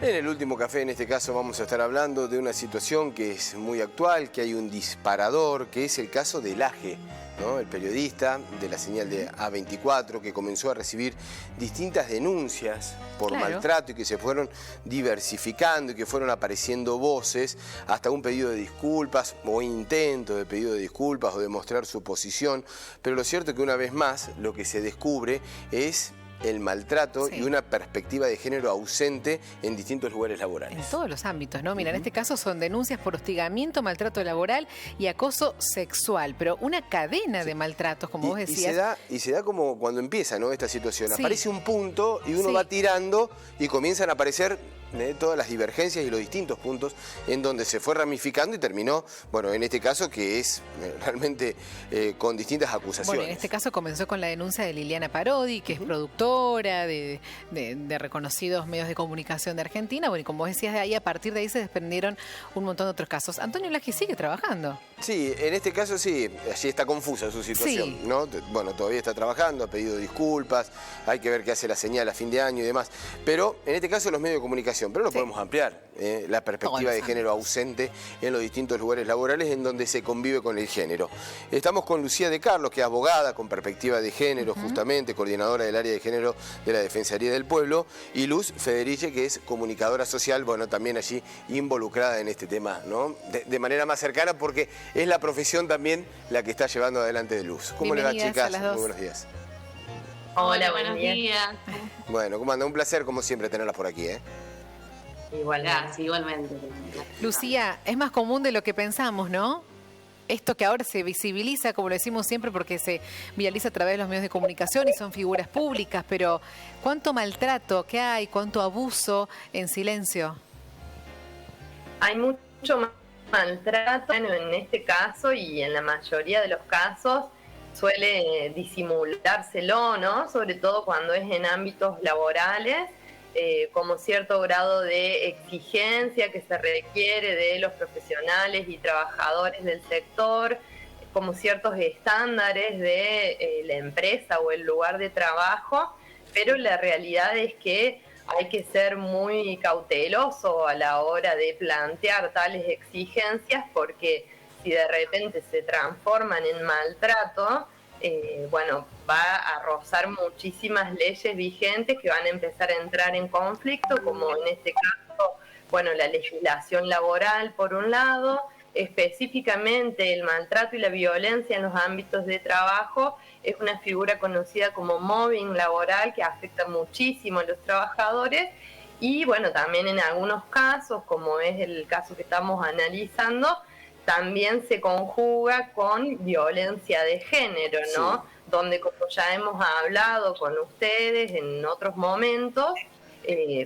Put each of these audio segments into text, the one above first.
En el último café, en este caso, vamos a estar hablando de una situación que es muy actual, que hay un disparador, que es el caso de Laje, ¿no? El periodista de la señal de A24, que comenzó a recibir distintas denuncias por maltrato y que se fueron diversificando y que fueron apareciendo voces hasta un pedido de disculpas o intento de pedido de disculpas o de mostrar su posición. Pero lo cierto es que una vez más lo que se descubre es el maltrato y una perspectiva de género ausente en distintos lugares laborales. En todos los ámbitos, ¿no? Mira, en este caso son denuncias por hostigamiento, maltrato laboral y acoso sexual, pero una cadena de maltratos, como vos decías. Y se da como cuando empieza, ¿no? Esta situación. Aparece un punto y uno va tirando y comienzan a aparecer todas las divergencias y los distintos puntos en donde se fue ramificando y terminó, bueno, en este caso que es realmente con distintas acusaciones. Bueno, en este caso comenzó con la denuncia de Liliana Parodi, que es productora de reconocidos medios de comunicación de Argentina. Bueno, y como vos decías, de ahí, a partir de ahí se desprendieron un montón de otros casos. Antonio Laje sigue trabajando. Sí, en este caso sí, allí está confusa su situación, ¿no? Bueno, todavía está trabajando, ha pedido disculpas, hay que ver qué hace la señal a fin de año y demás. Pero en este caso los medios de comunicación, pero lo podemos ampliar, la perspectiva de género ausente en los distintos lugares laborales en donde se convive con el género. Estamos con Lucía de Carlos, que es abogada con perspectiva de género, justamente, coordinadora del área de género de la Defensoría del Pueblo, y Luz Federiche, que es comunicadora social, bueno, también allí involucrada en este tema, ¿no? De manera más cercana, porque es la profesión también la que está llevando adelante de Luz. ¿Cómo le va, chicas? Muy buenos días. Hola, buenos días. Bueno, ¿cómo anda? Un placer, como siempre, tenerlas por aquí, ¿eh? Igualmente. Lucía, es más común de lo que pensamos, ¿no? Esto que ahora se visibiliza, como lo decimos siempre, porque se viraliza a través de los medios de comunicación y son figuras públicas, pero ¿cuánto maltrato que hay, cuánto abuso en silencio? Hay mucho maltrato, bueno, en este caso y en la mayoría de los casos suele disimulárselo, ¿no? Sobre todo cuando es en ámbitos laborales, como cierto grado de exigencia que se requiere de los profesionales y trabajadores del sector, como ciertos estándares de la empresa o el lugar de trabajo, pero la realidad es que hay que ser muy cauteloso a la hora de plantear tales exigencias, porque si de repente se transforman en maltrato, bueno, va a rozar muchísimas leyes vigentes que van a empezar a entrar en conflicto, como en este caso, bueno, la legislación laboral por un lado, específicamente el maltrato y la violencia en los ámbitos de trabajo es una figura conocida como mobbing laboral que afecta muchísimo a los trabajadores y bueno, también en algunos casos, como es el caso que estamos analizando, también se conjuga con violencia de género, ¿no? Donde, como ya hemos hablado con ustedes en otros momentos,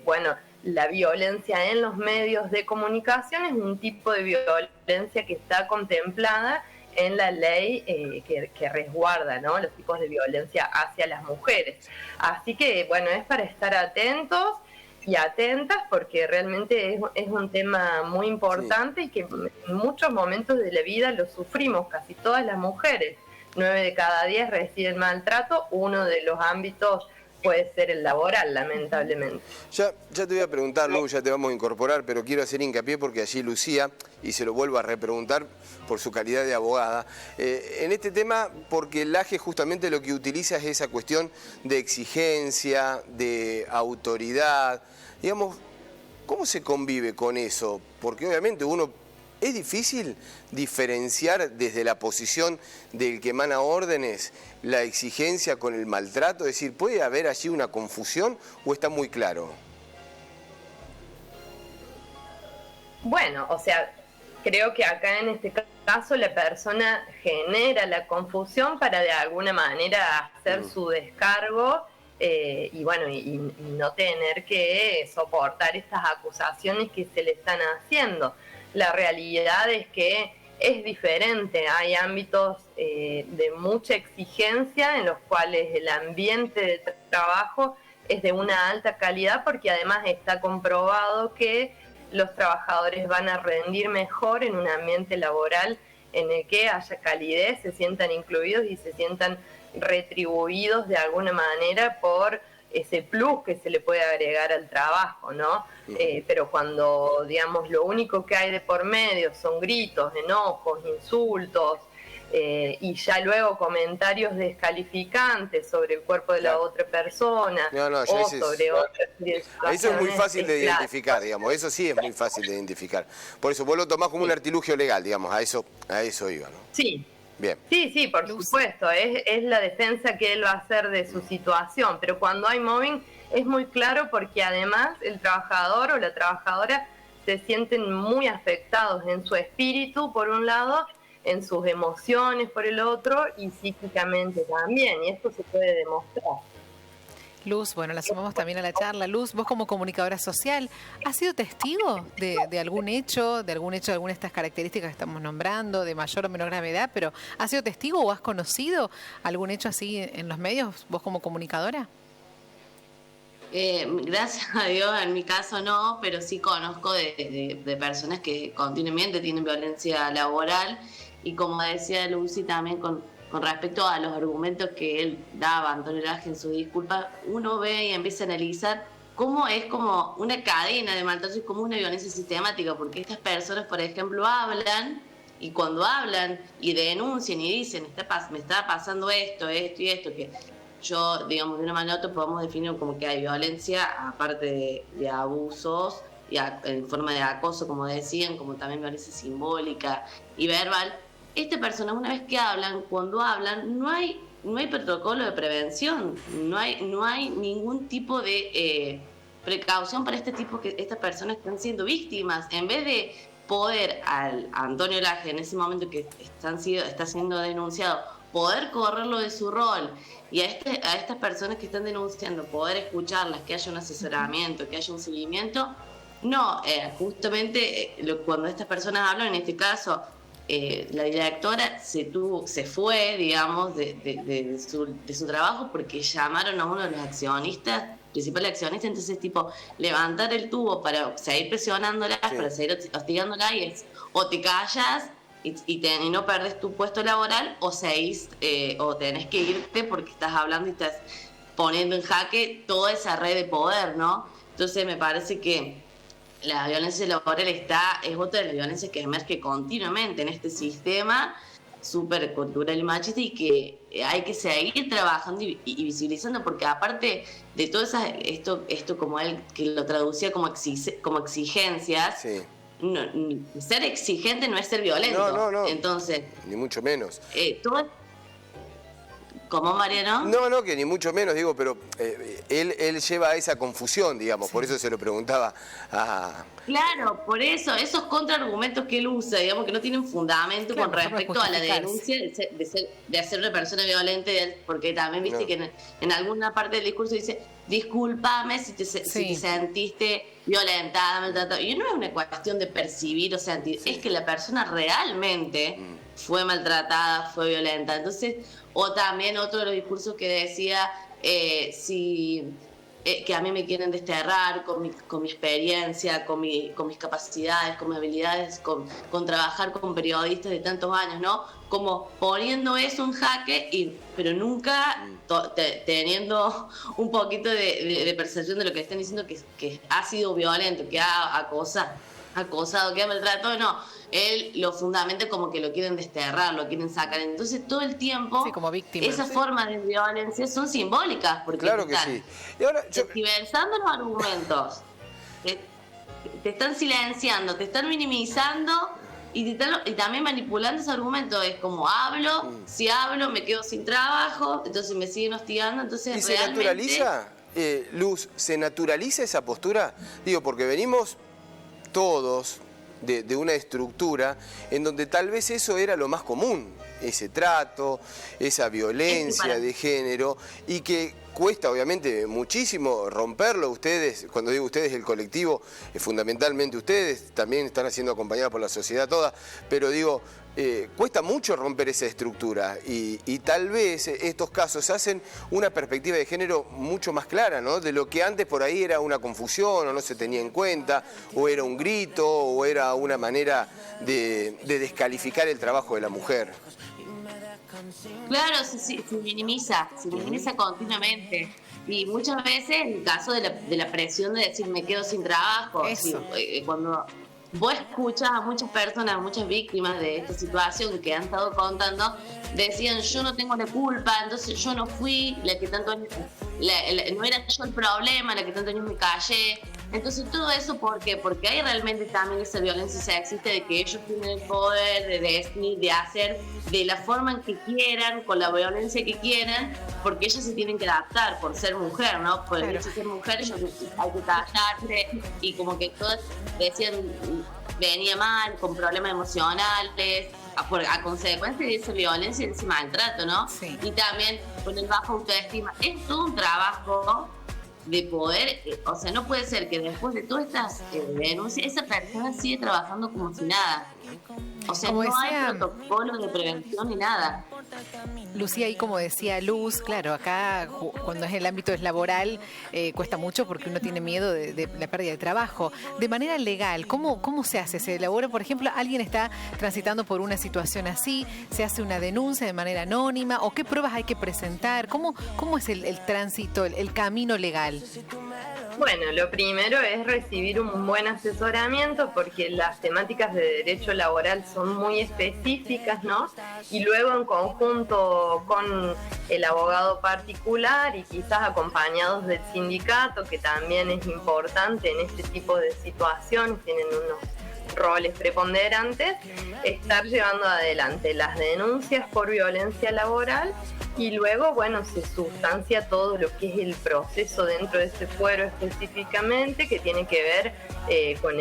bueno, la violencia en los medios de comunicación es un tipo de violencia que está contemplada en la ley que resguarda, ¿no?, los tipos de violencia hacia las mujeres. Así que, bueno, es para estar atentos y atentas, porque realmente es un tema muy importante y que en muchos momentos de la vida lo sufrimos casi todas las mujeres. 9 de cada 10 reciben maltrato, uno de los ámbitos puede ser el laboral, lamentablemente. Ya te voy a preguntar, Lu, ya te vamos a incorporar, pero quiero hacer hincapié porque allí Lucía, y se lo vuelvo a repreguntar por su calidad de abogada, en este tema, porque el Laje justamente lo que utiliza es esa cuestión de exigencia, de autoridad, digamos, ¿cómo se convive con eso? Porque obviamente es difícil diferenciar desde la posición del que emana órdenes la exigencia con el maltrato, es decir, ¿puede haber allí una confusión o está muy claro? Bueno, o sea, creo que acá en este caso la persona genera la confusión para de alguna manera hacer su descargo y bueno, y no tener que soportar estas acusaciones que se le están haciendo. La realidad es que es diferente, hay ámbitos de mucha exigencia en los cuales el ambiente de trabajo es de una alta calidad, porque además está comprobado que los trabajadores van a rendir mejor en un ambiente laboral en el que haya calidez, se sientan incluidos y se sientan retribuidos de alguna manera por ese plus que se le puede agregar al trabajo, ¿no? Pero cuando, digamos, lo único que hay de por medio son gritos, enojos, insultos, y ya luego comentarios descalificantes sobre el cuerpo de la otra persona o sobre otra situaciones. Eso es muy fácil de identificar, digamos, eso sí es muy fácil de identificar. Por eso vos lo tomás como un artilugio legal, digamos, a eso iba, ¿no? Sí. Bien. Sí, por supuesto, es la defensa que él va a hacer de su situación, pero cuando hay mobbing es muy claro porque además el trabajador o la trabajadora se sienten muy afectados en su espíritu, por un lado, en sus emociones, por el otro, y psíquicamente también, y esto se puede demostrar. Luz, bueno, la sumamos también a la charla. Luz, vos como comunicadora social, ¿has sido testigo de algún hecho, de alguna de estas características que estamos nombrando, de mayor o menor gravedad, pero ¿has sido testigo o has conocido algún hecho así en los medios, vos como comunicadora? Gracias a Dios, en mi caso no, pero sí conozco de personas que continuamente tienen violencia laboral, y como decía Lucy también con respecto a los argumentos que él daba, Antonio Laje, en su disculpa, uno ve y empieza a analizar cómo es como una cadena de maltrato y como una violencia sistemática, porque estas personas, por ejemplo, hablan, y cuando hablan y denuncian y dicen, me está pasando esto y esto, que yo, digamos, de una manera u otra podemos definir como que hay violencia, aparte de abusos, y en forma de acoso, como decían, como también violencia simbólica y verbal. Esta persona, una vez que hablan, cuando hablan, no hay protocolo de prevención, no hay ningún tipo de precaución para estas personas que están siendo víctimas. En vez de poder a Antonio Laje, en ese momento que está siendo denunciado, poder correrlo de su rol, y a estas personas que están denunciando, poder escucharlas, que haya un asesoramiento, que haya un seguimiento, no, justamente cuando estas personas hablan, en este caso, la directora se fue, digamos, de su trabajo porque llamaron a uno de los accionistas, principal accionista, entonces levantar el tubo para seguir presionándolas, para seguir hostigándolas, y es o te callas y no perdes tu puesto laboral, o o tenés que irte porque estás hablando y estás poniendo en jaque toda esa red de poder, ¿no? Entonces me parece que la violencia laboral es otra de las violencias que emerge continuamente en este sistema súper cultural y machista, y que hay que seguir trabajando y visibilizando, porque aparte de todo esto como él que lo traducía como exigencias, sí. Ser exigente no es ser violento. No. Entonces, ni mucho menos. ¿Cómo, Mariano? No, que ni mucho menos, digo, pero él lleva a esa confusión, digamos, sí. Por eso se lo preguntaba a... Claro, por eso, esos contraargumentos que él usa, digamos, que no tienen fundamento, claro, con respecto a la denuncia de hacer una persona violenta, porque también viste que en alguna parte del discurso dice, discúlpame si te sentiste violentada, maltratada. Y no es una cuestión de percibir o sentir, es que la persona realmente fue maltratada, fue violenta. Entonces, o también otro de los discursos que decía, que a mí me quieren desterrar con mi experiencia, con mis capacidades, con mis habilidades, con trabajar con periodistas de tantos años, ¿no? Como poniendo eso en jaque, pero nunca teniendo un poquito de percepción de lo que están diciendo, que ha sido violento, que ha acosado, que ha maltratado. No, él lo fundamenta como que lo quieren desterrar, lo quieren sacar. Entonces todo el tiempo, sí, como víctima, esas formas de violencia son simbólicas, porque claro que sí. Y ahora tergiversando los argumentos, te están silenciando, te están minimizando y también manipulando ese argumento. Es como si hablo me quedo sin trabajo, entonces me siguen hostigando. Entonces, ¿y se naturaliza, Luz, se naturaliza esa postura? Digo, porque venimos todos de una estructura en donde tal vez eso era lo más común, ese trato, esa violencia de género, y que cuesta obviamente muchísimo romperlo. Ustedes, cuando digo ustedes, el colectivo, fundamentalmente ustedes, también están siendo acompañados por la sociedad toda, pero digo, cuesta mucho romper esa estructura, y tal vez estos casos hacen una perspectiva de género mucho más clara, ¿no? De lo que antes por ahí era una confusión, o no se tenía en cuenta, o era un grito, o era una manera de descalificar el trabajo de la mujer. Claro, se minimiza continuamente. Y muchas veces el caso de la presión de decir me quedo sin trabajo, cuando vos escuchas a muchas personas, muchas víctimas de esta situación que han estado contando, decían yo no tengo la culpa, entonces yo no fui la que tanto años, no era yo el problema, la que tanto años me callé. Entonces todo eso, ¿por qué? Porque hay realmente también esa violencia sexista de que ellos tienen el poder de decir, de hacer de la forma en que quieran, con la violencia que quieran, porque ellas se tienen que adaptar por ser mujer, ¿no? Por el hecho de ser mujer, ellos hay que callarse, y como que todas decían, venía mal, con problemas emocionales, a consecuencia de esa violencia y de ese maltrato, ¿no? Sí. Y también con el bajo autoestima. Es todo un trabajo de poder, o sea, no puede ser que después de todas estas denuncias, esa persona sigue trabajando como si nada. O sea, como no decía, hay protocolo de prevención ni nada. Lucía, y como decía Luz, claro, acá cuando es el ámbito es laboral cuesta mucho porque uno tiene miedo de la pérdida de trabajo. De manera legal, ¿cómo se hace? ¿Se elabora, por ejemplo, alguien está transitando por una situación así, se hace una denuncia de manera anónima o qué pruebas hay que presentar? ¿Cómo es el tránsito, el camino legal? Bueno, lo primero es recibir un buen asesoramiento porque las temáticas de derecho laboral son muy específicas, ¿no? Y luego en conjunto con el abogado particular y quizás acompañados del sindicato, que también es importante en este tipo de situaciones, tienen unos roles preponderantes, estar llevando adelante las denuncias por violencia laboral y luego, bueno, se sustancia todo lo que es el proceso dentro de ese fuero específicamente, que tiene que ver con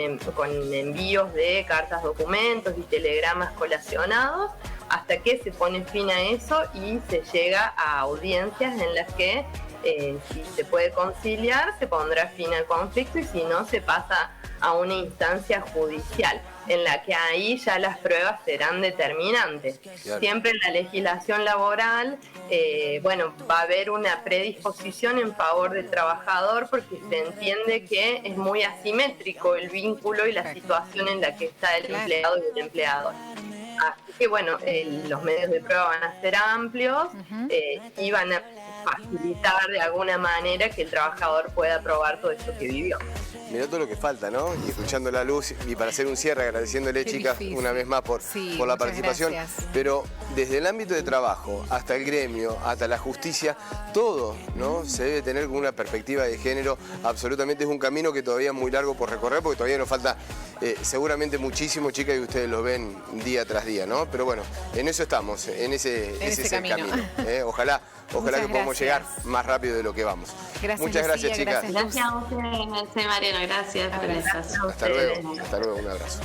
envíos de cartas, documentos y telegramas colacionados, hasta que se pone fin a eso y se llega a audiencias en las que si se puede conciliar, se pondrá fin al conflicto y si no, se pasa a una instancia judicial, en la que ahí ya las pruebas serán determinantes. Claro. Siempre en la legislación laboral, va a haber una predisposición en favor del trabajador porque se entiende que es muy asimétrico el vínculo y la situación en la que está el empleado y el empleador. Así que los medios de prueba van a ser amplios y van a facilitar de alguna manera que el trabajador pueda probar todo esto que vivió. Mirá todo lo que falta, ¿no? Y escuchando la Luz, y para hacer un cierre, agradeciéndole, chicas, una vez más por la participación. Gracias. Pero desde el ámbito de trabajo hasta el gremio, hasta la justicia, todo, ¿no? Se debe tener con una perspectiva de género. Absolutamente es un camino que todavía es muy largo por recorrer, porque todavía nos falta seguramente muchísimo, chicas, y ustedes lo ven día tras día, ¿no? Pero bueno, en eso estamos, ese es el camino. Ojalá que podamos llegar más rápido de lo que vamos. Gracias, muchas gracias, Lucía, chicas. Gracias a ustedes, Mariano, gracias por el espacio. Hasta luego, un abrazo.